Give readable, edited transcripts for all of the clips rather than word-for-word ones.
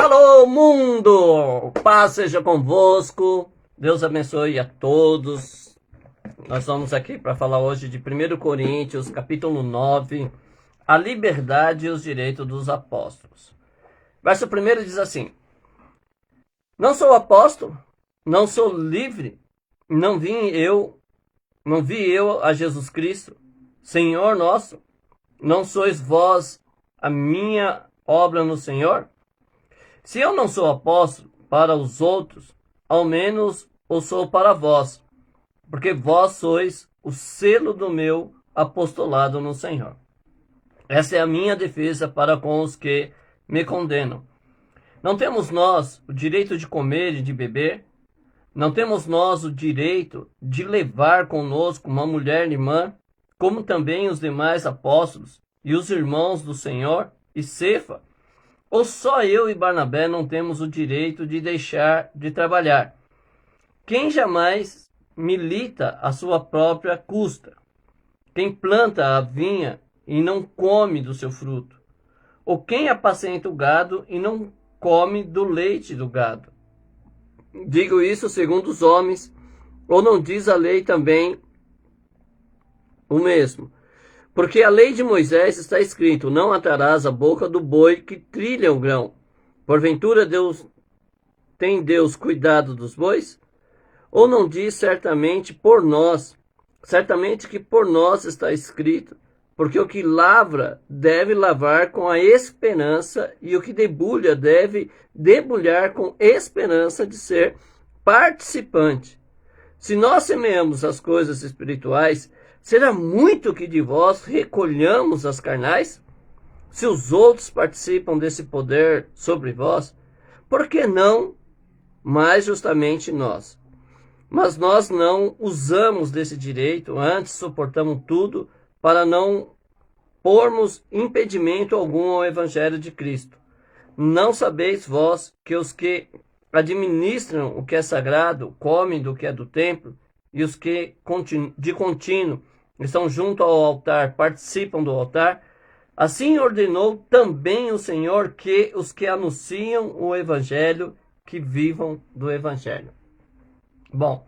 Alô, mundo! Paz seja convosco. Deus abençoe a todos. Nós vamos aqui para falar hoje de 1 Coríntios, capítulo 9, a liberdade e os direitos dos apóstolos. Verso 1 diz assim: Não sou apóstolo, não sou livre, não vi eu a Jesus Cristo, Senhor nosso, não sois vós a minha obra no Senhor? Se eu não sou apóstolo para os outros, ao menos o sou para vós, porque vós sois o selo do meu apostolado no Senhor. Essa é a minha defesa para com os que me condenam. Não temos nós o direito de comer e de beber? Não temos nós o direito de levar conosco uma mulher irmã, como também os demais apóstolos e os irmãos do Senhor e Cefa? Ou só eu e Barnabé não temos o direito de deixar de trabalhar? Quem jamais milita à sua própria custa? Quem planta a vinha e não come do seu fruto? Ou quem apacenta o gado e não come do leite do gado? Digo isso segundo os homens, ou não diz a lei também o mesmo? Porque a lei de Moisés está escrito: não atarás a boca do boi que trilha o grão. Porventura tem Deus cuidado dos bois? Ou não diz certamente que por nós está escrito: porque o que lavra deve lavrar com a esperança, e o que debulha deve debulhar com esperança de ser participante. Se nós semeamos as coisas espirituais, será muito que de vós recolhamos as carnais? Se os outros participam desse poder sobre vós, por que não mais justamente nós? Mas nós não usamos desse direito, antes suportamos tudo para não pormos impedimento algum ao Evangelho de Cristo. Não sabeis vós que os que administram o que é sagrado comem do que é do templo, e os que de contínuo estão junto ao altar participam do altar? Assim ordenou também o Senhor que os que anunciam o Evangelho que vivam do Evangelho. Bom,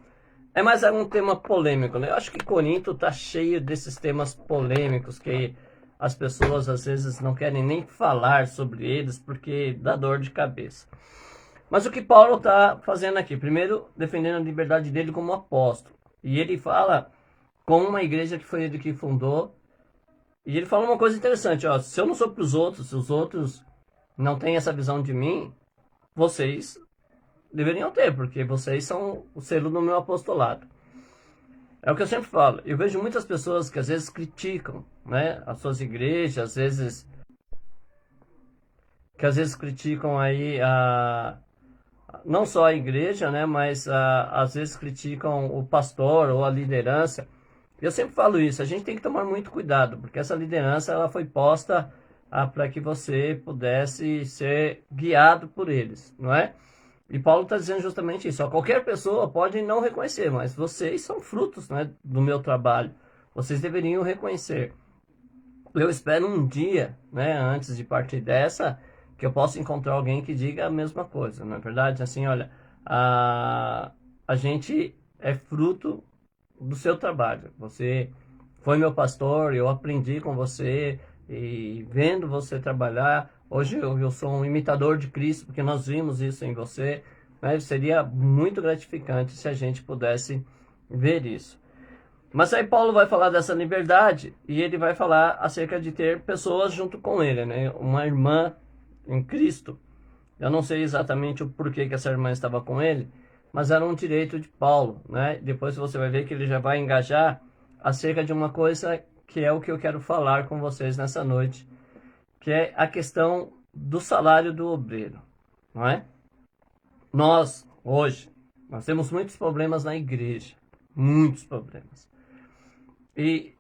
é mais um tema polêmico, né? Eu acho que Corinto está cheio desses temas polêmicos que as pessoas às vezes não querem nem falar sobre eles porque dá dor de cabeça. Mas o que Paulo está fazendo aqui? Primeiro, defendendo a liberdade dele como apóstolo. E ele fala com uma igreja que foi ele que fundou. E ele fala uma coisa interessante, ó: se eu não sou para os outros, se os outros não têm essa visão de mim, vocês deveriam ter, porque vocês são o selo do meu apostolado. É o que eu sempre falo. Eu vejo muitas pessoas que às vezes criticam, né, as suas igrejas, às vezes criticam aí não só a igreja, né, mas às vezes criticam o pastor ou a liderança. Eu sempre falo isso: a gente tem que tomar muito cuidado, porque essa liderança ela foi posta para que você pudesse ser guiado por eles, não é? E Paulo está dizendo justamente isso: ó, qualquer pessoa pode não reconhecer, mas vocês são frutos, né, do meu trabalho. Vocês deveriam reconhecer. Eu espero um dia, né, antes de partir dessa, que eu possa encontrar alguém que diga a mesma coisa, não é verdade? Assim, olha, a gente é fruto do seu trabalho. Você foi meu pastor, eu aprendi com você, e vendo você trabalhar, hoje eu sou um imitador de Cristo, porque nós vimos isso em você, né? Seria muito gratificante se a gente pudesse ver isso. Mas aí Paulo vai falar dessa liberdade, e ele vai falar acerca de ter pessoas junto com ele, né? Uma irmã em Cristo. Eu não sei exatamente o porquê que essa irmã estava com ele, mas era um direito de Paulo, né? Depois você vai ver que ele já vai engajar acerca de uma coisa que é o que eu quero falar com vocês nessa noite, que é a questão do salário do obreiro, não é? Nós, hoje, nós temos muitos problemas na igreja, muitos problemas. E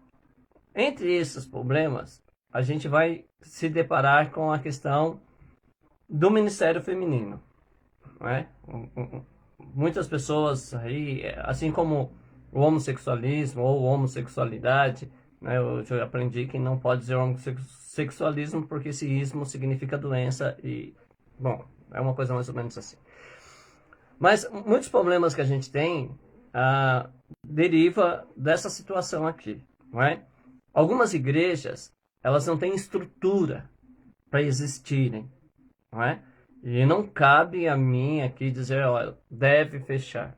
entre esses problemas, a gente vai se deparar com a questão do ministério feminino, não é? Muitas pessoas aí, assim como o homossexualismo ou homossexualidade, né, eu já aprendi que não pode dizer homossexualismo porque esse ismo significa doença e, bom, É uma coisa mais ou menos assim. Mas muitos problemas que a gente tem deriva dessa situação aqui, não é? Algumas igrejas, elas não têm estrutura para existirem, não é? E não cabe a mim aqui dizer, olha, deve fechar.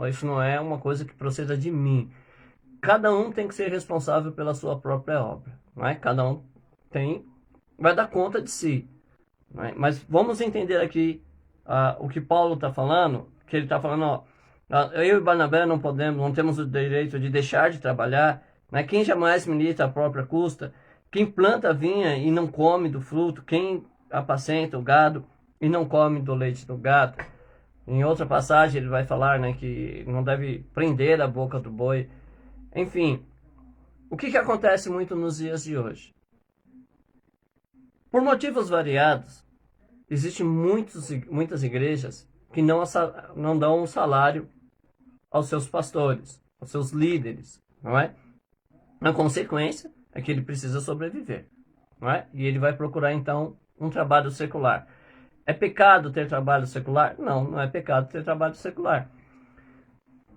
Isso não é uma coisa que proceda de mim. Cada um tem que ser responsável pela sua própria obra, não é? Cada um vai dar conta de si, não é? Mas vamos entender aqui o que Paulo está falando, que ele está falando, ó, eu e Barnabé não temos o direito de deixar de trabalhar, né? Quem jamais milita à própria custa, quem planta a vinha e não come do fruto, quem apacenta o gado e não come do leite do gado. Em outra passagem ele vai falar, né, que não deve prender a boca do boi. Enfim, o que acontece muito nos dias de hoje? Por motivos variados, existem muitas igrejas que não dão um salário aos seus pastores, aos seus líderes, não é? A consequência é que ele precisa sobreviver, não é? E ele vai procurar, então, um trabalho secular. É pecado ter trabalho secular? Não, não é pecado ter trabalho secular.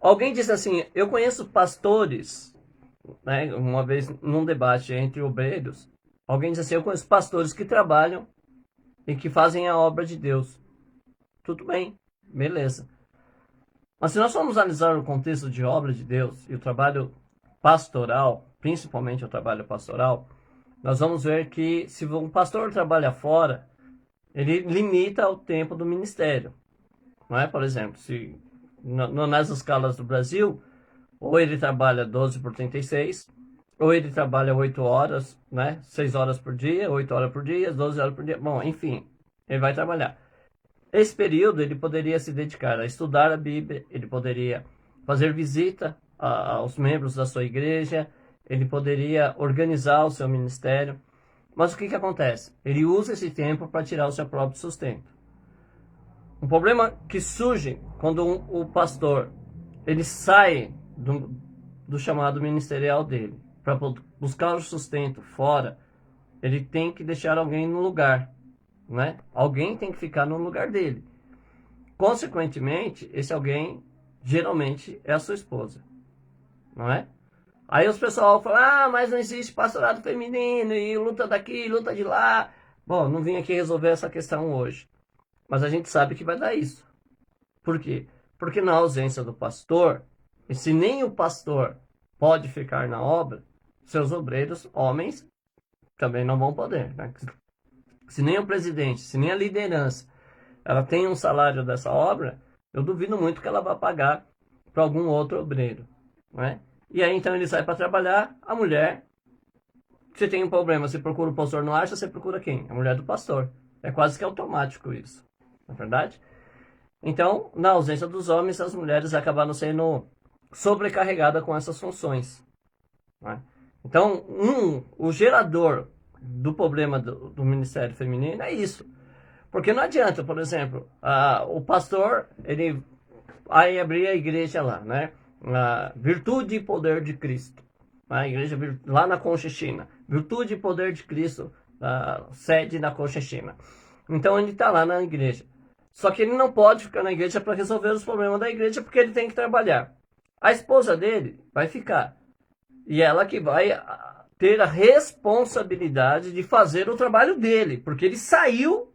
Alguém disse assim, eu conheço pastores, né, uma vez num debate entre obreiros, alguém disse assim, eu conheço pastores que trabalham e que fazem a obra de Deus. Tudo bem, beleza. Mas se nós formos analisar o contexto de obra de Deus e o trabalho pastoral, principalmente o trabalho pastoral, nós vamos ver que se um pastor trabalha fora, ele limita o tempo do ministério. Não é? Por exemplo, se nas escalas do Brasil, ou ele trabalha 12 por 36, ou ele trabalha 8 horas, né? 6 horas por dia, 8 horas por dia, 12 horas por dia. Bom, enfim, ele vai trabalhar. Esse período ele poderia se dedicar a estudar a Bíblia, ele poderia fazer visita aos membros da sua igreja, ele poderia organizar o seu ministério. Mas o que acontece? Ele usa esse tempo para tirar o seu próprio sustento. Um problema que surge quando o pastor ele sai do chamado ministerial dele para buscar o sustento fora, ele tem que deixar alguém no lugar, né? Alguém tem que ficar no lugar dele. Consequentemente, esse alguém geralmente é a sua esposa, não é? Aí os pessoal falam, mas não existe pastorado feminino, e luta daqui, luta de lá. Bom, não vim aqui resolver essa questão hoje. Mas a gente sabe que vai dar isso. Por quê? Porque na ausência do pastor, e se nem o pastor pode ficar na obra, seus obreiros, homens, também não vão poder, né? Se nem o presidente, se nem a liderança, ela tem um salário dessa obra, eu duvido muito que ela vá pagar para algum outro obreiro, não é? E aí então ele sai para trabalhar, a mulher, você tem um problema, você procura o pastor, não acha, você procura quem? A mulher do pastor. É quase que automático isso, não é verdade? Então, na ausência dos homens, as mulheres acabaram sendo sobrecarregadas com essas funções, né? Então, o gerador do problema do ministério feminino é isso. Porque não adianta, por exemplo, o pastor, ele vai abrir a igreja lá, né? Virtude e poder de Cristo. A igreja lá na Conchinchina. Virtude e poder de Cristo, sede na Conchinchina. Então ele está lá na igreja. Só que ele não pode ficar na igreja para resolver os problemas da igreja, porque ele tem que trabalhar. A esposa dele vai ficar. E ela que vai ter a responsabilidade de fazer o trabalho dele, porque ele saiu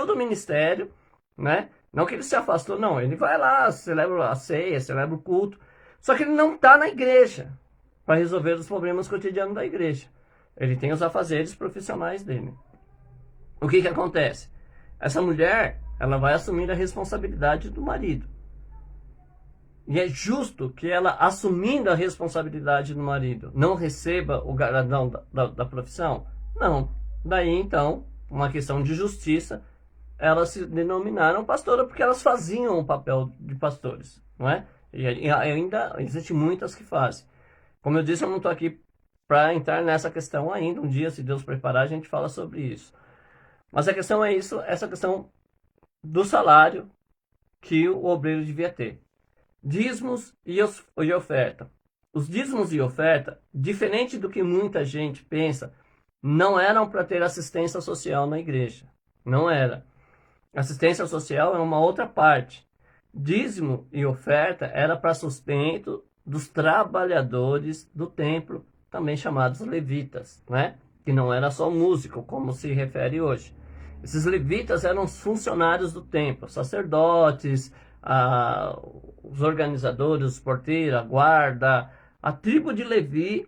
do ministério, né? Não que ele se afastou, não. Ele vai lá, celebra a ceia, celebra o culto. Só que ele não está na igreja para resolver os problemas cotidianos da igreja. Ele tem os afazeres profissionais dele. O que acontece? Essa mulher, ela vai assumir a responsabilidade do marido. E é justo que ela, assumindo a responsabilidade do marido, não receba o galardão da profissão? Não. Daí, então, uma questão de justiça, elas se denominaram pastora porque elas faziam o papel de pastores, não é? E ainda existem muitas que fazem. Como eu disse, eu não estou aqui para entrar nessa questão ainda. Um dia, se Deus preparar, a gente fala sobre isso. Mas a questão é isso, essa questão do salário que o obreiro devia ter. Dízimos e oferta. Os dízimos e oferta, diferente do que muita gente pensa, não eram para ter assistência social na igreja. Não era. Assistência social é uma outra parte. Dízimo e oferta era para sustento dos trabalhadores do templo, também chamados levitas, né? Que não era só músico, como se refere hoje. Esses levitas eram os funcionários do templo, sacerdotes, os organizadores, os porteiros, a guarda. A tribo de Levi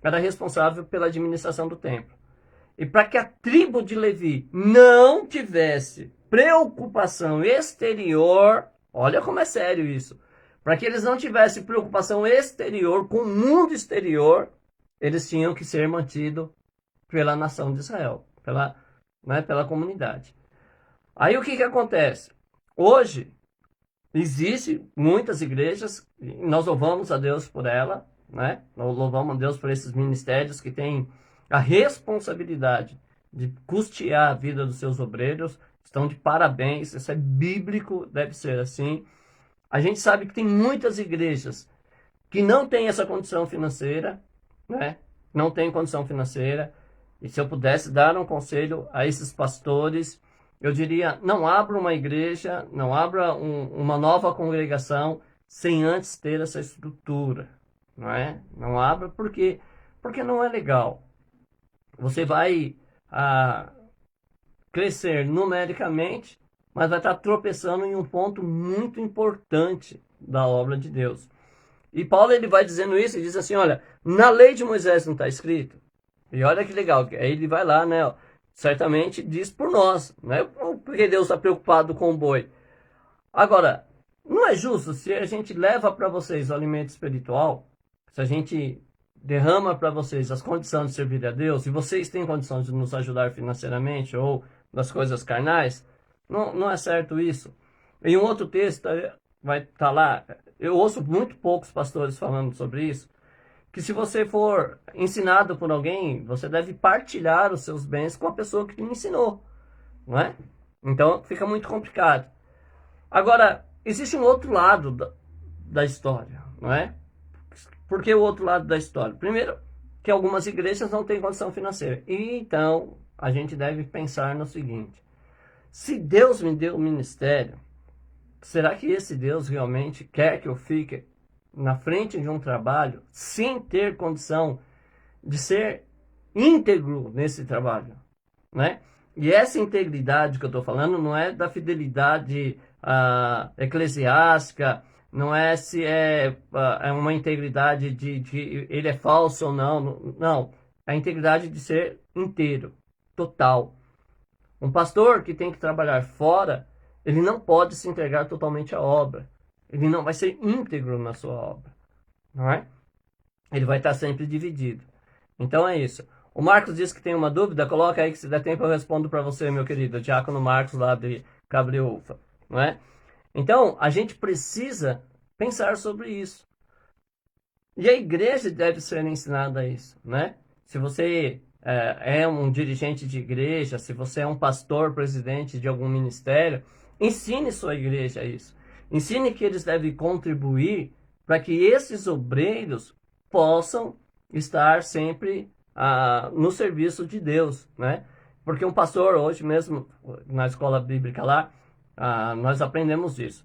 era responsável pela administração do templo. E para que a tribo de Levi não tivesse preocupação exterior, olha como é sério isso, para que eles não tivessem preocupação exterior com o mundo exterior, eles tinham que ser mantidos pela nação de Israel, pela comunidade. Aí o que acontece? Hoje, existem muitas igrejas, e nós louvamos a Deus por ela, né? Nós louvamos a Deus por esses ministérios que têm a responsabilidade de custear a vida dos seus obreiros, estão de parabéns, isso é bíblico, deve ser assim. A gente sabe que tem muitas igrejas que não têm essa condição financeira, né? Não tem condição financeira. E se eu pudesse dar um conselho a esses pastores, eu diria, não abra uma igreja, não abra uma nova congregação sem antes ter essa estrutura, não é? Não abra porque não é legal. Você vai crescer numericamente, mas vai estar tropeçando em um ponto muito importante da obra de Deus. E Paulo ele vai dizendo isso e diz assim, olha, na lei de Moisés não está escrito? E olha que legal, aí ele vai lá, né, ó, certamente diz por nós, não é porque Deus está preocupado com o boi. Agora, não é justo se a gente leva para vocês o alimento espiritual, se a gente derrama para vocês as condições de servir a Deus, e vocês têm condições de nos ajudar financeiramente ou das coisas carnais, não é certo isso. Em um outro texto vai estar lá, eu ouço muito poucos pastores falando sobre isso, que se você for ensinado por alguém, você deve partilhar os seus bens com a pessoa que te ensinou, não é? Então fica muito complicado. Agora, existe um outro lado da história, não é? Por que o outro lado da história? Primeiro, que algumas igrejas não têm condição financeira. E então, a gente deve pensar no seguinte, se Deus me deu o ministério, será que esse Deus realmente quer que eu fique na frente de um trabalho sem ter condição de ser íntegro nesse trabalho, né? E essa integridade que eu estou falando não é da fidelidade eclesiástica, não é se é uma integridade de ele é falso ou não, não. A integridade de ser inteiro, total. Um pastor que tem que trabalhar fora, ele não pode se entregar totalmente à obra. Ele não vai ser íntegro na sua obra, não é? Ele vai estar sempre dividido. Então é isso. O Marcos disse que tem uma dúvida, coloca aí que se der tempo eu respondo para você, meu querido. Diácono Marcos lá de Cabreúva, não é? Então, a gente precisa pensar sobre isso. E a igreja deve ser ensinada a isso, né? Se você é um dirigente de igreja, se você é um pastor, presidente de algum ministério, ensine sua igreja isso. Ensine que eles devem contribuir para que esses obreiros possam estar sempre no serviço de Deus, né? Porque um pastor, hoje mesmo, na escola bíblica lá, nós aprendemos isso.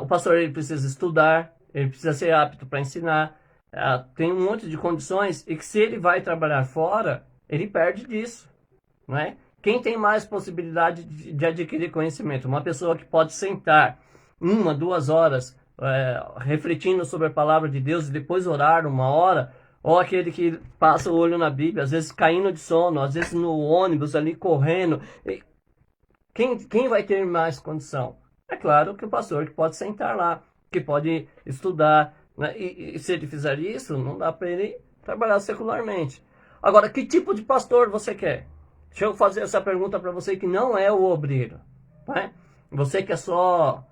O pastor ele precisa estudar, ele precisa ser apto para ensinar, tem um monte de condições, e que se ele vai trabalhar fora, ele perde disso, não é? Quem tem mais possibilidade de adquirir conhecimento? Uma pessoa que pode sentar 1, 2 horas refletindo sobre a palavra de Deus e depois orar 1 hora, ou aquele que passa o olho na Bíblia, às vezes caindo de sono, às vezes no ônibus ali correndo. Quem vai ter mais condição? É claro que o pastor que pode sentar lá, que pode estudar, né? E se ele fizer isso, não dá para ele trabalhar secularmente. Agora, que tipo de pastor você quer? Deixa eu fazer essa pergunta para você que não é o obreiro, né? Você que é só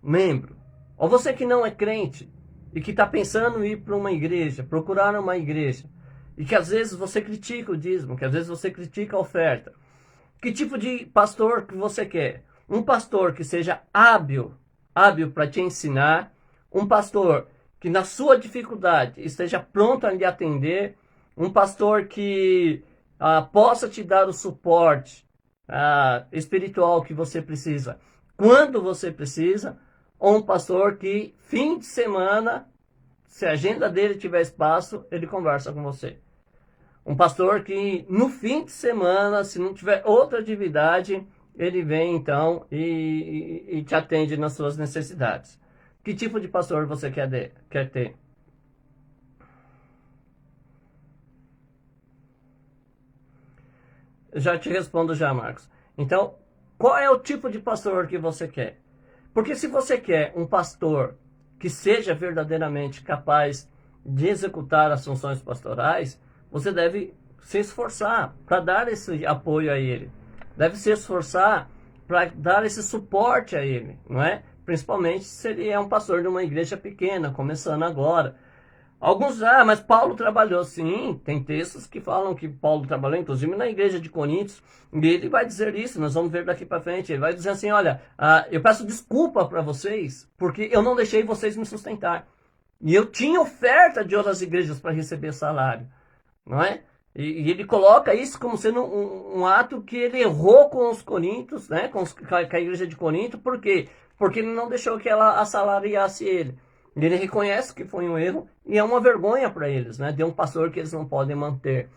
membro, ou você que não é crente e que está pensando em ir para uma igreja, procurar uma igreja, e que às vezes você critica o dízimo, que às vezes você critica a oferta. Que tipo de pastor que você quer? Um pastor que seja hábil para te ensinar, um pastor que na sua dificuldade esteja pronto a lhe atender, um pastor que possa te dar o suporte espiritual que você precisa, quando você precisa, ou um pastor que fim de semana, se a agenda dele tiver espaço, ele conversa com você. Um pastor que no fim de semana, se não tiver outra atividade, ele vem então e te atende nas suas necessidades. Que tipo de pastor você quer ter? Eu já te respondo já, Marcos. Então, qual é o tipo de pastor que você quer? Porque se você quer um pastor que seja verdadeiramente capaz de executar as funções pastorais, você deve se esforçar para dar esse apoio a ele. Deve se esforçar para dar esse suporte a ele, não é? Principalmente se ele é um pastor de uma igreja pequena, começando agora. Alguns, mas Paulo trabalhou, sim, tem textos que falam que Paulo trabalhou, inclusive na igreja de Coríntios, e ele vai dizer isso, nós vamos ver daqui para frente, ele vai dizer assim, olha, eu peço desculpa para vocês, porque eu não deixei vocês me sustentar, e eu tinha oferta de outras igrejas para receber salário, não é? E ele coloca isso como sendo um ato que ele errou com os coríntios, né, com a igreja de Corinto, por quê? Porque ele não deixou que ela assalariasse ele. Ele reconhece que foi um erro e é uma vergonha para eles, né? De um pastor que eles não podem manter.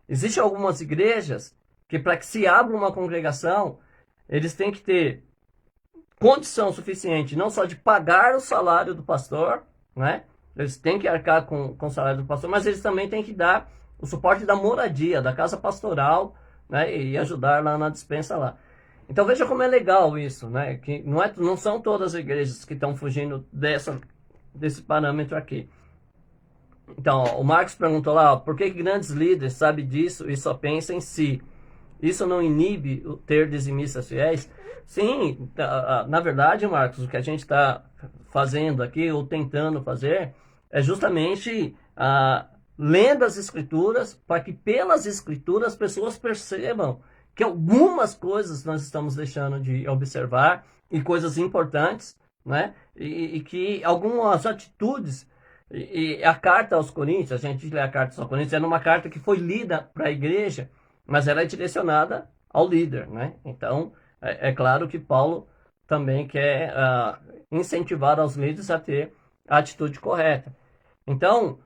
Existem algumas igrejas que para que se abra uma congregação, eles têm que ter condição suficiente, não só de pagar o salário do pastor, né? Eles têm que arcar com o salário do pastor, mas eles também têm que dar o suporte da moradia, da casa pastoral, né? E ajudar lá na despensa lá. Então veja como é legal isso, né? Que não são todas as igrejas que estão fugindo desse parâmetro aqui. Então, ó, o Marcos perguntou lá, ó, por que grandes líderes sabem disso e só pensam em si? Isso não inibe o ter dizimistas fiéis? Sim, na verdade, Marcos, o que a gente está fazendo aqui, ou tentando fazer, é justamente lendo as escrituras, para que pelas escrituras as pessoas percebam que algumas coisas nós estamos deixando de observar, e coisas importantes, né? E que algumas atitudes, e a carta aos Coríntios, a gente lê a carta aos Coríntios, era uma carta que foi lida para a igreja, mas ela é direcionada ao líder, né? Então, é claro que Paulo também quer incentivar os líderes a ter a atitude correta. Então,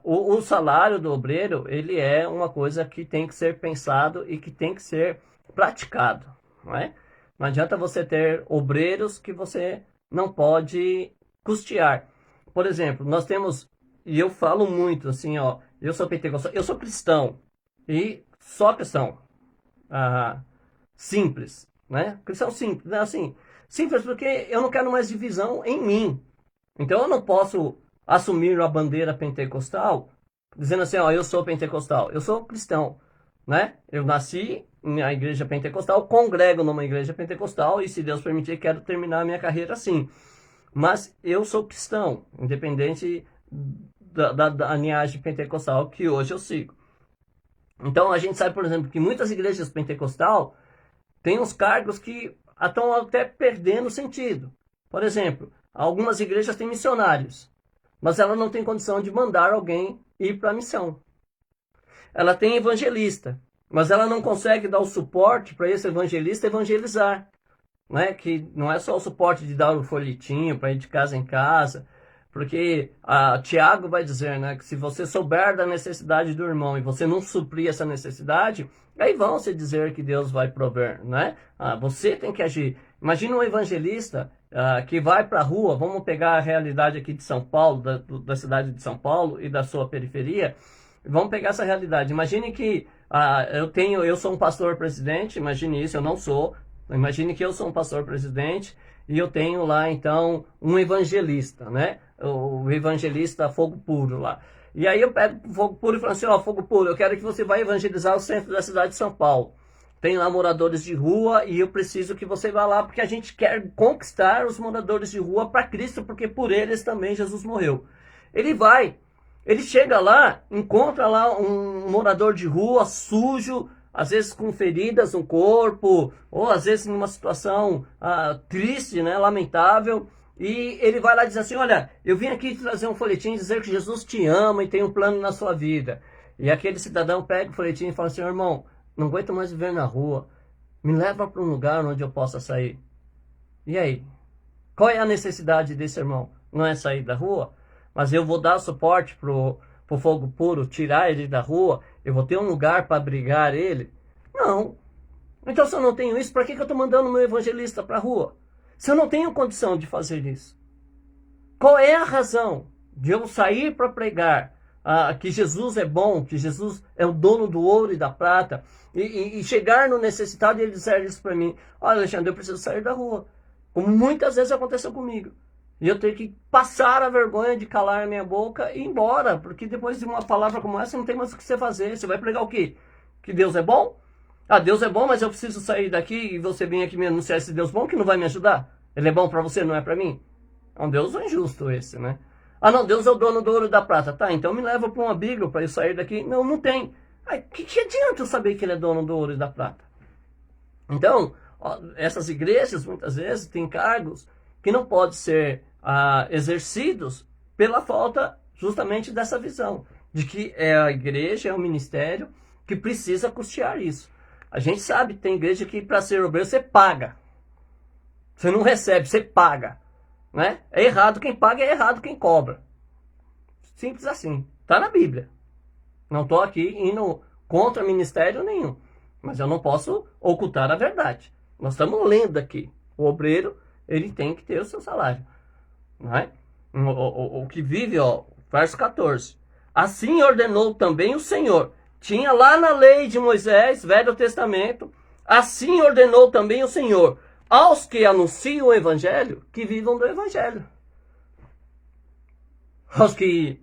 o salário do obreiro, ele é uma coisa que tem que ser pensado e que tem que ser praticado, não é? Não adianta você ter obreiros que você não pode custear. Por exemplo, nós temos, e eu falo muito assim, ó, eu sou pentecostal, eu sou cristão, e só cristão, simples, né? Cristão simples, né? Assim, simples porque eu não quero mais divisão em mim. Então eu não posso assumir a bandeira pentecostal dizendo assim, ó, eu sou pentecostal, eu sou cristão, né? Eu nasci na igreja pentecostal, congrego numa igreja pentecostal e, se Deus permitir, quero terminar a minha carreira assim. Mas eu sou cristão, independente da linhagem pentecostal que hoje eu sigo. Então a gente sabe, por exemplo, que muitas igrejas pentecostal têm uns cargos que estão até perdendo sentido. Por exemplo, algumas igrejas têm missionários, mas ela não tem condição de mandar alguém ir para a missão. Ela tem evangelista, mas ela não consegue dar o suporte para esse evangelista evangelizar. Né? Que não é só o suporte de dar o folhetinho para ir de casa em casa, porque Tiago vai dizer, né, que se você souber da necessidade do irmão e você não suprir essa necessidade, aí vão se dizer que Deus vai prover, né? Você tem que agir. Imagina um evangelista que vai para a rua, vamos pegar a realidade aqui de São Paulo, da cidade de São Paulo e da sua periferia, vamos pegar essa realidade. Imagine que eu sou um pastor presidente, imagine isso, eu não sou. Imagine que eu sou um pastor presidente e eu tenho lá, então, um evangelista, né? O evangelista Fogo Puro lá. E aí eu pego o Fogo Puro e falo assim, ó, Fogo Puro, eu quero que você vá evangelizar o centro da cidade de São Paulo. Tem lá moradores de rua e eu preciso que você vá lá porque a gente quer conquistar os moradores de rua para Cristo, porque por eles também Jesus morreu. Ele vai, ele chega lá, encontra lá um morador de rua sujo, às vezes com feridas no corpo, ou às vezes numa situação triste, né, lamentável, e ele vai lá e diz assim, olha, eu vim aqui trazer um folhetim, dizer que Jesus te ama e tem um plano na sua vida. E aquele cidadão pega o folhetim e fala assim, irmão, não aguento mais viver na rua, Me leva para um lugar onde eu possa sair. E aí? Qual é a necessidade desse irmão? Não é sair da rua, mas eu vou dar suporte pro fogo puro, tirar ele da rua, eu vou ter um lugar para abrigar ele? Não. Então, se eu não tenho isso, para que eu estou mandando meu evangelista para a rua? Se eu não tenho condição de fazer isso. Qual é a razão de eu sair para pregar que Jesus é bom, que Jesus é o dono do ouro e da prata, e chegar no necessitado e ele dizer isso para mim? Olha, Alexandre, eu preciso sair da rua. Como muitas vezes aconteceu comigo. E eu tenho que passar a vergonha de calar a minha boca e ir embora. Porque depois de uma palavra como essa, não tem mais o que você fazer. Você vai pregar o quê? Que Deus é bom? Ah, Deus é bom, mas eu preciso sair daqui e você vem aqui me anunciar esse Deus bom que não vai me ajudar? Ele é bom para você, não é para mim? É um Deus injusto esse, né? Ah, não, Deus é o dono do ouro e da prata. Tá, então me leva para um abrigo para eu sair daqui. Não, não tem. Ai, que adianta eu saber que ele é dono do ouro e da prata? Então, essas igrejas, muitas vezes, têm cargos que não podem ser exercidos pela falta justamente dessa visão, de que é a igreja, é o ministério que precisa custear isso. A gente sabe, tem igreja que para ser obreiro você paga. Você não recebe, você paga. Né? É errado quem paga, é errado quem cobra. Simples assim. Está na Bíblia. Não estou aqui indo contra ministério nenhum. Mas eu não posso ocultar a verdade. Nós estamos lendo aqui. O obreiro, ele tem que ter o seu salário. Não é? O que vive, verso 14. Assim ordenou também o Senhor. Tinha lá na lei de Moisés, Velho Testamento. Assim ordenou também o Senhor. Aos que anunciam o Evangelho, que vivam do Evangelho. Aos que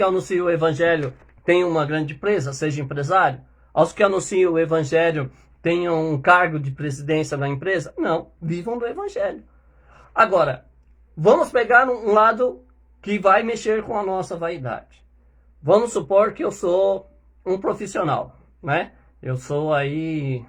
anunciam o Evangelho, tenham uma grande empresa, seja empresário. Aos que anunciam o Evangelho, tenham um cargo de presidência na empresa. Não, vivam do Evangelho. Agora, vamos pegar um lado que vai mexer com a nossa vaidade. Vamos supor que eu sou um profissional, né? Eu sou aí...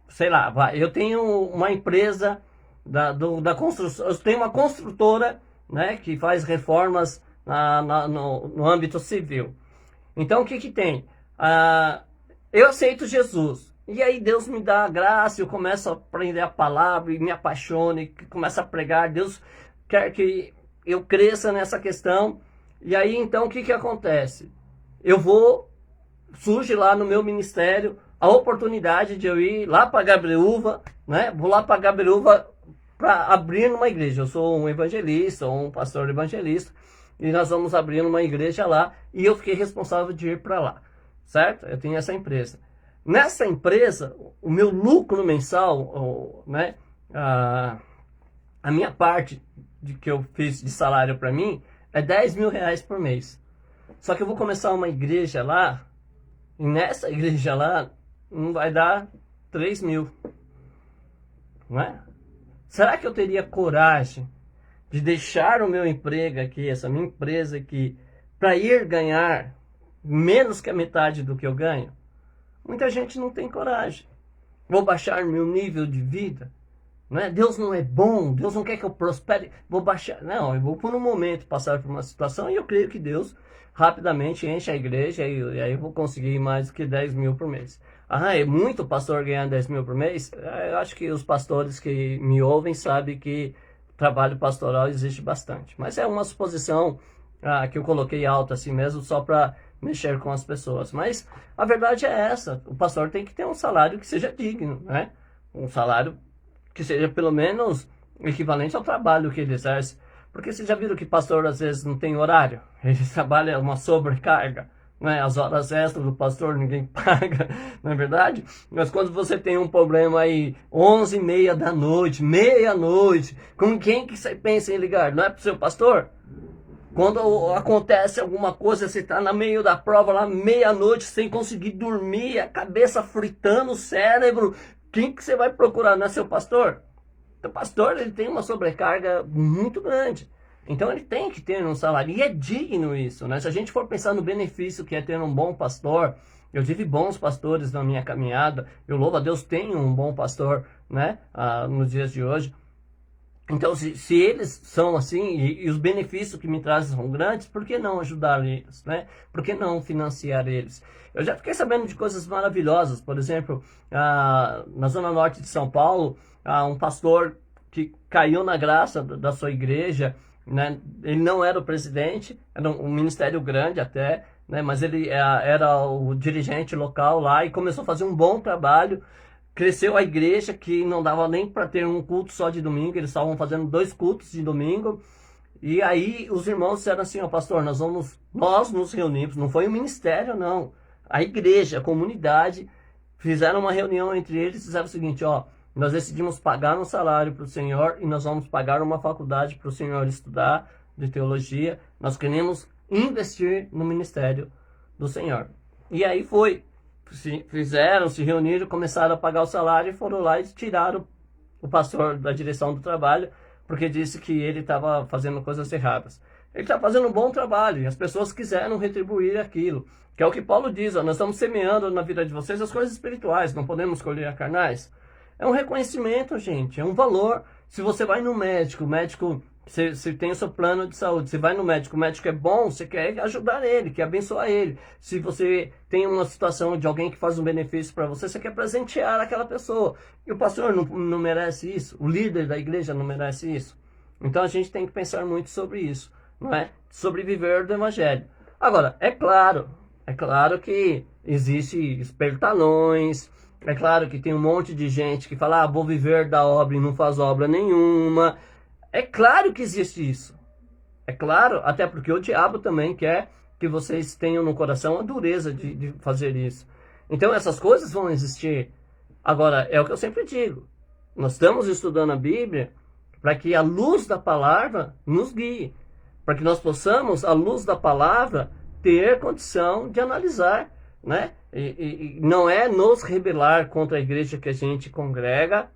sei lá, eu tenho uma empresa da construção, eu tenho uma construtora, né, que faz reformas no âmbito civil. Então o que tem? Eu aceito Jesus, e aí Deus me dá a graça, eu começo a aprender a palavra, e me apaixono, e começo a pregar, Deus quer que eu cresça nessa questão, e aí então o que acontece? Surge lá no meu ministério a oportunidade de eu ir lá para Gabriúva, né? Vou lá para Gabriúva para abrir uma igreja. Eu sou um evangelista, um pastor evangelista, e nós vamos abrir uma igreja lá, e eu fiquei responsável de ir para lá, certo? Eu tenho essa empresa. Nessa empresa, o meu lucro mensal, né? A minha parte que eu fiz de salário para mim é 10 mil reais por mês. Só que eu vou começar uma igreja lá, e nessa igreja lá, não vai dar 3 mil. Não é? Será que eu teria coragem de deixar o meu emprego aqui, essa minha empresa aqui, para ir ganhar menos que a metade do que eu ganho? Muita gente não tem coragem. Vou baixar meu nível de vida. Não é? Deus não é bom, Deus não quer que eu prospere. Vou baixar. Não, eu vou por um momento passar por uma situação e eu creio que Deus rapidamente enche a igreja e aí eu vou conseguir mais do que 10 mil por mês. Ah, é muito pastor ganhar 10 mil por mês? Eu acho que os pastores que me ouvem sabem que trabalho pastoral existe bastante. Mas é uma suposição que eu coloquei alta assim mesmo, só para mexer com as pessoas. Mas a verdade é essa, o pastor tem que ter um salário que seja digno, né? Um salário que seja pelo menos equivalente ao trabalho que ele exerce. Porque vocês já viram que pastor às vezes não tem horário? Ele trabalha uma sobrecarga, né? As horas extras do pastor ninguém paga, não é verdade? Mas quando você tem um problema aí, 11h30 da noite, meia-noite, com quem que você pensa em ligar? Não é pro seu pastor? Quando acontece alguma coisa, você está no meio da prova lá, meia-noite, sem conseguir dormir, a cabeça fritando, o cérebro, quem que você vai procurar? Não é seu pastor? O pastor, ele tem uma sobrecarga muito grande. Então ele tem que ter um salário. E é digno isso, né? Se a gente for pensar no benefício que é ter um bom pastor, eu tive bons pastores na minha caminhada. Eu louvo a Deus, tenho um bom pastor, né? Nos dias de hoje. Então, se eles são assim, e os benefícios que me trazem são grandes, por que não ajudar eles, né? Por que não financiar eles? Eu já fiquei sabendo de coisas maravilhosas. Por exemplo, na zona norte de São Paulo, um pastor que caiu na graça da sua igreja, né? Ele não era o presidente, era um ministério grande até, né? Mas ele era o dirigente local lá e começou a fazer um bom trabalho. Cresceu a igreja que não dava nem para ter um culto só de domingo, eles estavam fazendo 2 cultos de domingo. E aí os irmãos disseram assim: ó, pastor, nós nos reunimos, não foi o ministério não, a igreja, a comunidade, fizeram uma reunião entre eles e disseram o seguinte: ó, nós decidimos pagar um salário para o senhor e nós vamos pagar uma faculdade para o senhor estudar de teologia, nós queremos investir no ministério do senhor. E aí se reuniram, começaram a pagar o salário e foram lá e tiraram o pastor da direção do trabalho, porque disse que ele estava fazendo coisas erradas. Ele está fazendo um bom trabalho e as pessoas quiseram retribuir aquilo, que é o que Paulo diz: ó, nós estamos semeando na vida de vocês as coisas espirituais, não podemos colher a carnais. É um reconhecimento, gente, é um valor. Se você vai no médico, o médico, você tem o seu plano de saúde, você vai no médico, o médico é bom, você quer ajudar ele, quer abençoar ele. Se você tem uma situação de alguém que faz um benefício para você, você quer presentear aquela pessoa. E o pastor não merece isso, o líder da igreja não merece isso. Então a gente tem que pensar muito sobre isso, não é? Sobre viver do evangelho. Agora, é claro que existe espertalhões, é claro que tem um monte de gente que fala: vou viver da obra e não faz obra nenhuma. É claro que existe isso. É claro, até porque o diabo também quer que vocês tenham no coração a dureza de fazer isso. Então essas coisas vão existir. Agora, é o que eu sempre digo: nós estamos estudando a Bíblia para que a luz da palavra nos guie, para que nós possamos, à luz da palavra, ter condição de analisar, né? E não é nos rebelar contra a igreja que a gente congrega.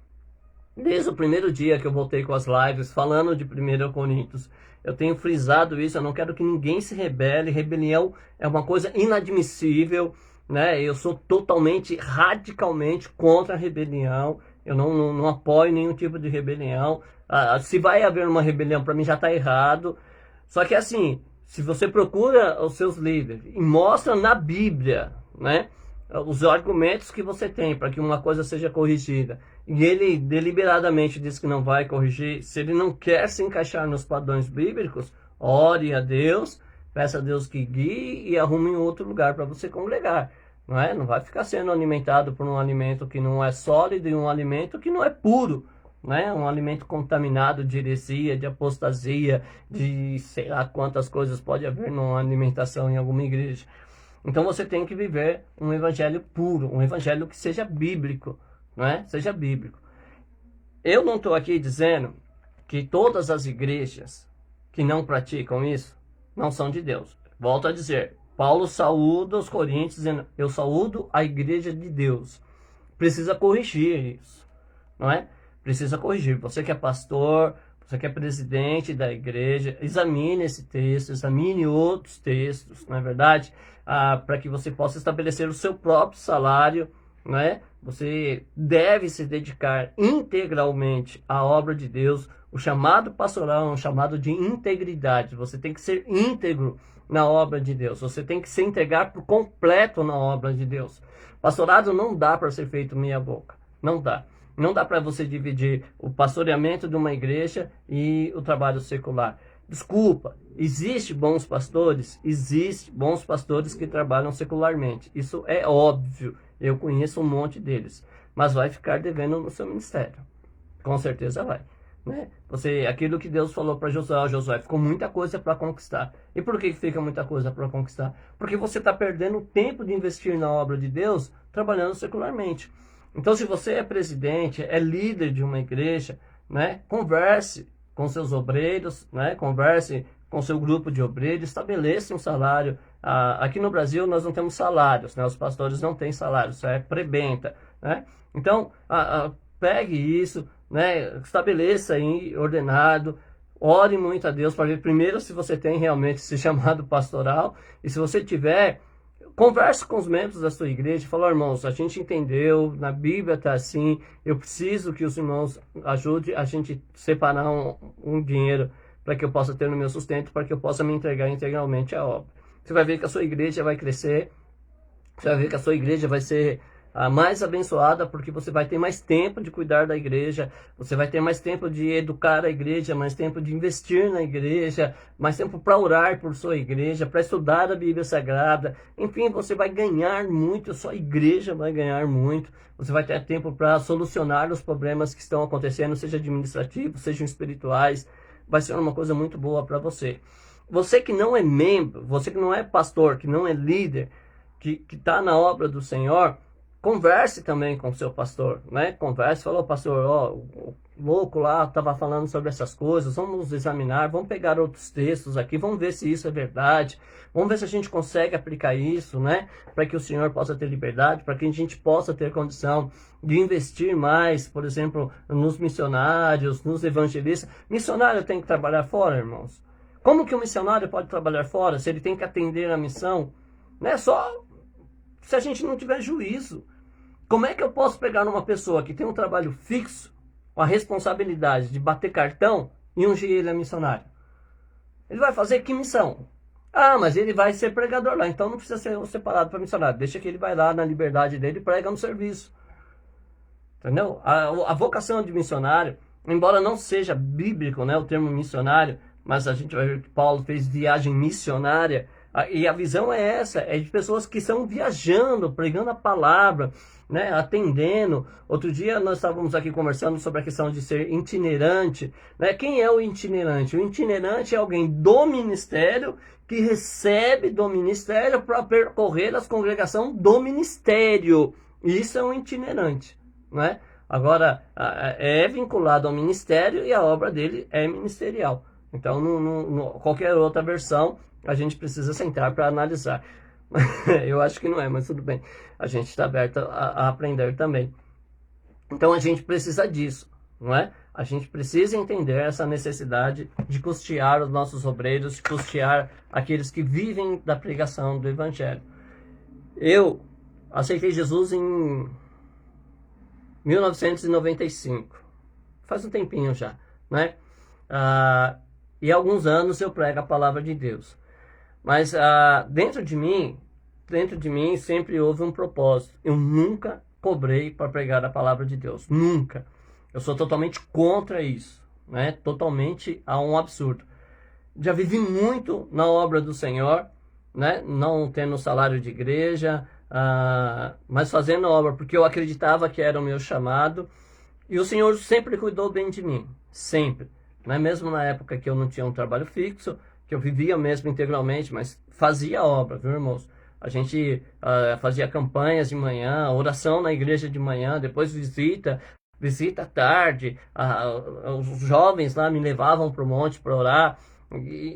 Desde o primeiro dia que eu voltei com as lives falando de 1 Coríntios, eu tenho frisado isso: eu não quero que ninguém se rebele. Rebelião é uma coisa inadmissível, né? Eu sou totalmente, radicalmente contra a rebelião. Eu não apoio nenhum tipo de rebelião. Se vai haver uma rebelião, para mim já está errado. Só que assim, se você procura os seus líderes e mostra na Bíblia, né, os argumentos que você tem para que uma coisa seja corrigida, e ele deliberadamente diz que não vai corrigir, se ele não quer se encaixar nos padrões bíblicos, ore a Deus, peça a Deus que guie e arrume em outro lugar para você congregar. Não é? Não vai ficar sendo alimentado por um alimento que não é sólido e um alimento que não é puro, né? Um alimento contaminado de heresia, de apostasia, de sei lá quantas coisas pode haver numa alimentação em alguma igreja. Então você tem que viver um evangelho puro, um evangelho que seja bíblico, não é? Seja bíblico. Eu não estou aqui dizendo que todas as igrejas que não praticam isso não são de Deus. Volto a dizer, Paulo saúda os coríntios dizendo: eu saúdo a igreja de Deus. Precisa corrigir isso, não é? Precisa corrigir. Você que é pastor, você que é presidente da igreja, examine esse texto, examine outros textos, não é verdade? Para que você possa estabelecer o seu próprio salário, não é? Você deve se dedicar integralmente à obra de Deus. O chamado pastoral é um chamado de integridade. Você tem que ser íntegro na obra de Deus. Você tem que se entregar por completo na obra de Deus. Pastorado não dá para ser feito meia boca. Não dá. Não dá para você dividir o pastoreamento de uma igreja e o trabalho secular. Desculpa, existe bons pastores que trabalham secularmente. Isso é óbvio. Eu conheço um monte deles. Mas vai ficar devendo no seu ministério. Com certeza vai. Né? Aquilo que Deus falou para Josué, ficou muita coisa para conquistar. E por que fica muita coisa para conquistar? Porque você está perdendo tempo de investir na obra de Deus trabalhando secularmente. Então, se você é presidente, é líder de uma igreja, né, converse com seus obreiros, né, converse com seu grupo de obreiros, estabeleça um salário. Aqui no Brasil nós não temos salários, né, os pastores não têm salário, isso é prebenta. Né? Então, pegue isso, né, estabeleça aí ordenado, ore muito a Deus para ver primeiro se você tem realmente esse chamado pastoral, e se você tiver, Converse com os membros da sua igreja e fala, irmãos, a gente entendeu, na Bíblia está assim, eu preciso que os irmãos ajudem a gente separar um dinheiro para que eu possa ter no meu sustento, para que eu possa me entregar integralmente à obra. Você vai ver que a sua igreja vai crescer, você vai ver que a sua igreja vai ser a mais abençoada, porque você vai ter mais tempo de cuidar da igreja, você vai ter mais tempo de educar a igreja, mais tempo de investir na igreja, mais tempo para orar por sua igreja, para estudar a Bíblia Sagrada. Enfim, você vai ganhar muito, a sua igreja vai ganhar muito. Você vai ter tempo para solucionar os problemas que estão acontecendo, seja administrativos, sejam espirituais. Vai ser uma coisa muito boa para você. Você que não é membro, você que não é pastor, que não é líder, que está na obra do Senhor, converse também com o seu pastor, né? Converse, falou, pastor, ó, o louco lá estava falando sobre essas coisas, vamos examinar, vamos pegar outros textos aqui, vamos ver se isso é verdade, vamos ver se a gente consegue aplicar isso, né? Para que o Senhor possa ter liberdade, para que a gente possa ter condição de investir mais, por exemplo, nos missionários, nos evangelistas. Missionário tem que trabalhar fora, irmãos. Como que o missionário pode trabalhar fora se ele tem que atender a missão? Não é só se a gente não tiver juízo. Como é que eu posso pegar uma pessoa que tem um trabalho fixo, com a responsabilidade de bater cartão e ungir ele a missionário? Ele vai fazer que missão? Ah, mas ele vai ser pregador lá, então não precisa ser separado para missionário. Deixa que ele vai lá na liberdade dele e prega no serviço. Entendeu? A vocação de missionário, embora não seja bíblico, né, o termo missionário, mas a gente vai ver que Paulo fez viagem missionária, e a visão é essa, é de pessoas que estão viajando, pregando a palavra, né, atendendo. Outro dia nós estávamos aqui conversando sobre a questão de ser itinerante, né? Quem é o itinerante? O itinerante é alguém do ministério que recebe do ministério para percorrer as congregações do ministério. Isso é um itinerante, né? Agora, é vinculado ao ministério e a obra dele é ministerial. Então, qualquer outra versão, a gente precisa sentar para analisar. Eu acho que não é, mas tudo bem. A gente está aberto a aprender também. Então, a gente precisa disso, não é? A gente precisa entender essa necessidade de custear os nossos obreiros, de custear aqueles que vivem da pregação do Evangelho. Eu aceitei Jesus em 1995. Faz um tempinho já, né? E há alguns anos eu prego a palavra de Deus. Mas dentro de mim sempre houve um propósito. Eu nunca cobrei para pregar a palavra de Deus. Nunca. Eu sou totalmente contra isso, né? Totalmente a um absurdo. Já vivi muito na obra do Senhor, né? Não tendo salário de igreja, mas fazendo a obra porque eu acreditava que era o meu chamado. E o Senhor sempre cuidou bem de mim. Sempre. Né? Mesmo na época que eu não tinha um trabalho fixo, que eu vivia mesmo integralmente, mas fazia obra, viu, irmãos? A gente fazia campanhas de manhã, oração na igreja de manhã, depois visita à tarde, os jovens lá me levavam para o monte para orar.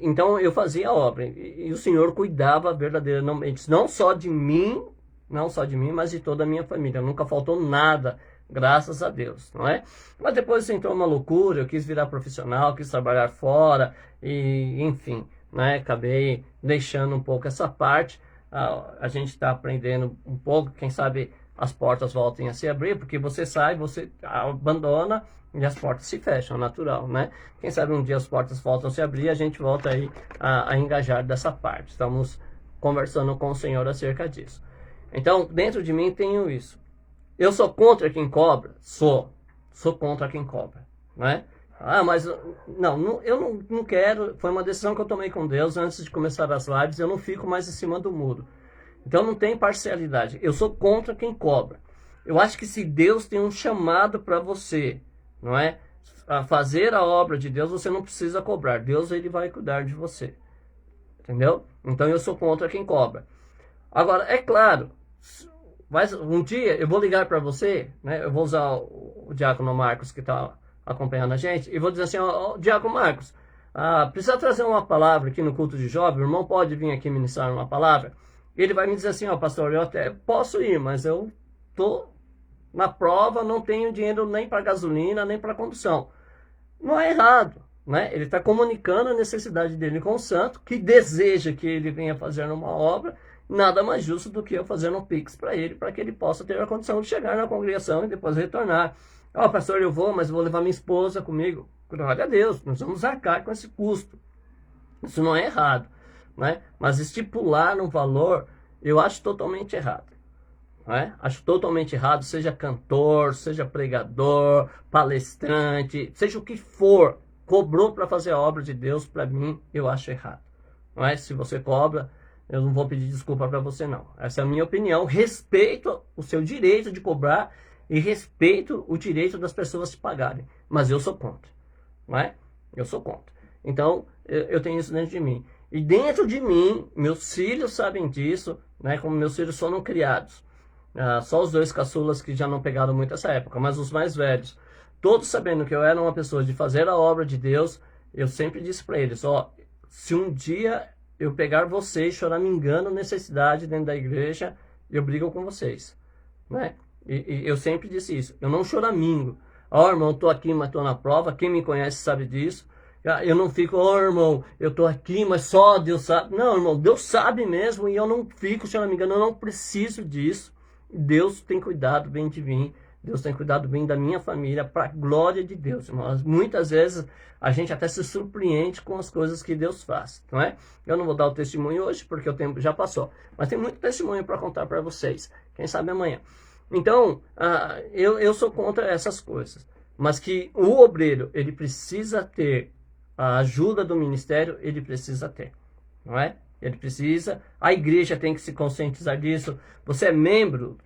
Então eu fazia obra, e o Senhor cuidava verdadeiramente, não só de mim, mas de toda a minha família. Nunca faltou nada, graças a Deus, não é? Mas depois entrou uma loucura, eu quis virar profissional, quis trabalhar fora, e enfim, né? Acabei deixando um pouco essa parte. A gente está aprendendo um pouco, quem sabe as portas voltem a se abrir, porque você sai, você abandona e as portas se fecham, natural, né? Quem sabe um dia as portas voltam a se abrir e a gente volta aí a engajar dessa parte. Estamos conversando com o Senhor acerca disso. Então, dentro de mim tenho isso. Eu sou contra quem cobra? Sou contra quem cobra, né? Mas eu não quero. Foi uma decisão que eu tomei com Deus antes de começar as lives. Eu não fico mais em cima do muro. Então não tem parcialidade. Eu sou contra quem cobra. Eu acho que se Deus tem um chamado para você, não é? A fazer a obra de Deus, você não precisa cobrar. Deus, ele vai cuidar de você. Entendeu? Então eu sou contra quem cobra. Agora, é claro, mas um dia eu vou ligar para você, né? Eu vou usar o Diácono Marcos que está acompanhando a gente, e vou dizer assim, Diácono Marcos, precisa trazer uma palavra aqui no culto de jovem, o irmão pode vir aqui ministrar uma palavra? Ele vai me dizer assim, pastor, eu até posso ir, mas eu estou na prova, não tenho dinheiro nem para gasolina, nem para condução. Não é errado, né? Ele está comunicando a necessidade dele com o santo, que deseja que ele venha fazer uma obra, nada mais justo do que eu fazer um Pix para ele, para que ele possa ter a condição de chegar na congregação e depois retornar. Ó, pastor, eu vou, mas vou levar minha esposa comigo. Glória a Deus, nós vamos arcar com esse custo. Isso não é errado, né? Mas estipular um valor, eu acho totalmente errado. Né? Acho totalmente errado, seja cantor, seja pregador, palestrante, seja o que for, cobrou para fazer a obra de Deus, para mim, eu acho errado. Não é? Se você cobra, eu não vou pedir desculpa para você, não. Essa é a minha opinião. Respeito o seu direito de cobrar e respeito o direito das pessoas te pagarem. Mas eu sou contra. Não é? Eu sou contra. Então, eu tenho isso dentro de mim. E dentro de mim, meus filhos sabem disso, né? Como meus filhos foram criados. Só os 2 caçulas que já não pegaram muito essa época, mas os mais velhos, todos sabendo que eu era uma pessoa de fazer a obra de Deus, eu sempre disse para eles, ó, se um dia eu pegar vocês choramingando necessidade dentro da igreja, eu brigo com vocês, né? E eu sempre disse isso, eu não choramingo. Ó, irmão, tô aqui, mas tô na prova, quem me conhece sabe disso. Eu não fico, ó, irmão, eu tô aqui, mas só Deus sabe. Não, irmão, Deus sabe mesmo, e eu não fico choramingando, eu não preciso disso. Deus tem cuidado bem de mim, Deus tem cuidado bem da minha família, para a glória de Deus, irmãos. Muitas vezes a gente até se surpreende com as coisas que Deus faz, não é? Eu não vou dar o testemunho hoje, porque o tempo já passou, mas tem muito testemunho para contar para vocês, quem sabe amanhã. Então, eu sou contra essas coisas, mas que o obreiro, ele precisa ter a ajuda do ministério, ele precisa ter, não é? Ele precisa, a igreja tem que se conscientizar disso. Você é membro,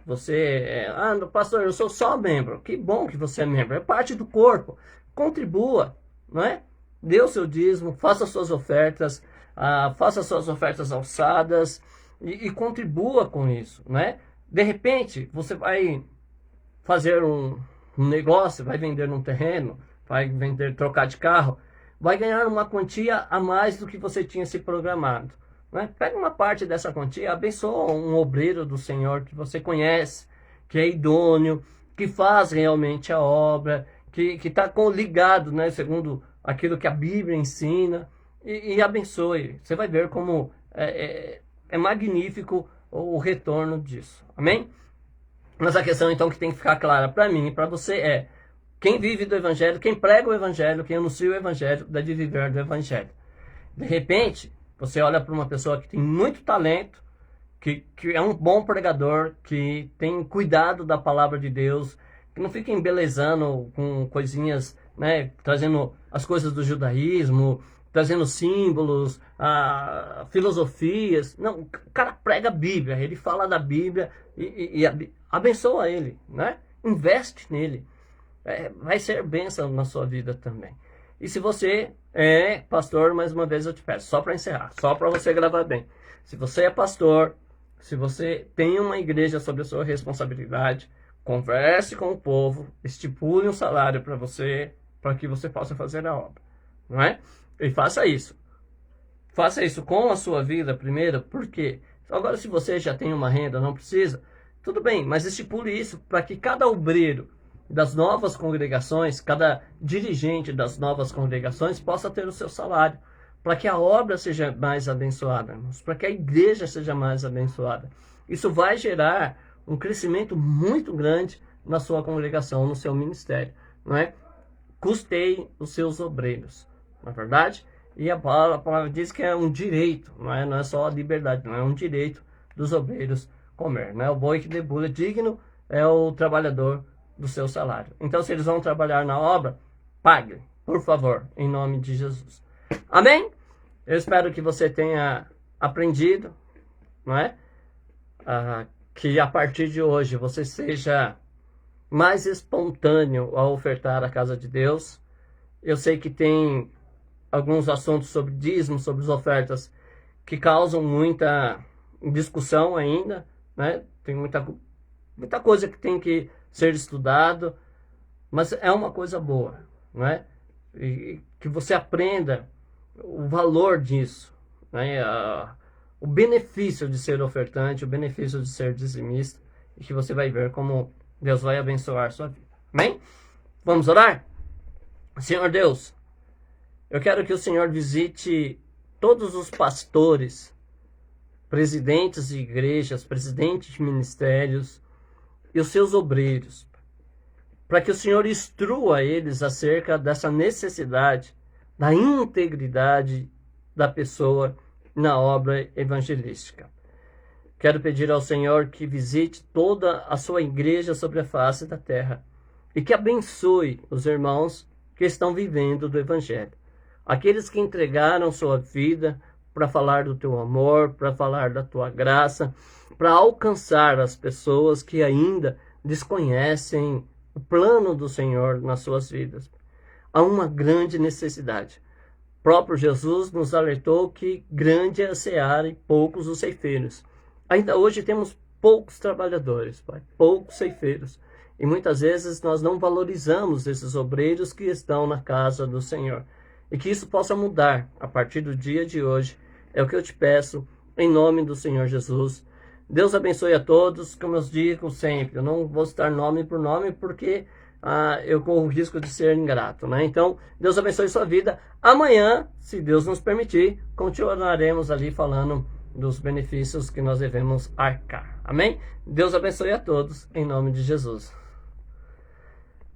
pastor, eu sou só membro. Que bom que você é membro, é parte do corpo. Contribua, não é? Dê o seu dízimo, faça suas ofertas, alçadas e contribua com isso, não é? De repente, você vai fazer um negócio, vai vender um terreno, vai trocar de carro, vai ganhar uma quantia a mais do que você tinha se programado. Né? Pega uma parte dessa quantia, abençoa um obreiro do Senhor que você conhece, que é idôneo, que faz realmente a obra, que está ligado, né, segundo aquilo que a Bíblia ensina, e abençoe. Você vai ver como é magnífico o retorno disso. Amém? Mas a questão então que tem que ficar clara para mim e para você é: quem vive do Evangelho, quem prega o Evangelho, quem anuncia o Evangelho, deve viver do Evangelho. De repente, você olha para uma pessoa que tem muito talento, que é um bom pregador, que tem cuidado da palavra de Deus, que não fica embelezando com coisinhas, né, trazendo as coisas do judaísmo, trazendo símbolos, filosofias. Não, o cara prega a Bíblia, ele fala da Bíblia e abençoa ele, né? Investe nele. Vai ser bênção na sua vida também. E se você é pastor, mais uma vez eu te peço, só para encerrar, só para você gravar bem. Se você é pastor, se você tem uma igreja sob a sua responsabilidade, converse com o povo, estipule um salário para você, para que você possa fazer a obra, não é? E faça isso. Faça isso com a sua vida primeiro, porque agora se você já tem uma renda, não precisa, tudo bem, mas estipule isso para que cada obreiro das novas congregações, cada dirigente das novas congregações possa ter o seu salário, para que a obra seja mais abençoada, para que a igreja seja mais abençoada. Isso vai gerar um crescimento muito grande na sua congregação, no seu ministério, não é? Custeie os seus obreiros, não é verdade? E a palavra diz que é um direito, não é só a liberdade, não é um direito dos obreiros comer, não é? O boi que debulha digno é o trabalhador do seu salário. Então, se eles vão trabalhar na obra, pague, por favor, em nome de Jesus. Amém? Eu espero que você tenha aprendido, não é? Que a partir de hoje você seja mais espontâneo ao ofertar a casa de Deus. Eu sei que tem alguns assuntos sobre dízimo, sobre as ofertas, que causam muita discussão ainda, né? Tem muita coisa que tem que ser estudado, mas é uma coisa boa, não é? E que você aprenda o valor disso, né? O benefício de ser ofertante, o benefício de ser dizimista, e que você vai ver como Deus vai abençoar a sua vida. Amém? Vamos orar? Senhor Deus, eu quero que o Senhor visite todos os pastores presidentes de igrejas, presidentes de ministérios e os seus obreiros, para que o Senhor instrua eles acerca dessa necessidade da integridade da pessoa na obra evangelística. Quero pedir ao Senhor que visite toda a sua igreja sobre a face da terra e que abençoe os irmãos que estão vivendo do Evangelho. Aqueles que entregaram sua vida para falar do teu amor, para falar da tua graça, para alcançar as pessoas que ainda desconhecem o plano do Senhor nas suas vidas. Há uma grande necessidade. O próprio Jesus nos alertou que grande é a seara e poucos os ceifeiros. Ainda hoje temos poucos trabalhadores, Pai, poucos ceifeiros. E muitas vezes nós não valorizamos esses obreiros que estão na casa do Senhor. E que isso possa mudar a partir do dia de hoje. É o que eu te peço, em nome do Senhor Jesus. Deus abençoe a todos, como eu digo sempre. Eu não vou citar nome por nome, porque eu corro o risco de ser ingrato, né? Então, Deus abençoe sua vida. Amanhã, se Deus nos permitir, continuaremos ali falando dos benefícios que nós devemos arcar. Amém? Deus abençoe a todos, em nome de Jesus.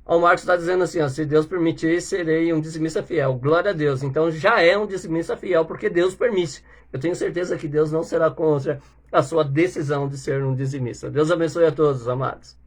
O Marcos está dizendo assim, ó, se Deus permitir, serei um dizimista fiel. Glória a Deus. Então já é um dizimista fiel, porque Deus permite. Eu tenho certeza que Deus não será contra a sua decisão de ser um dizimista. Deus abençoe a todos, amados.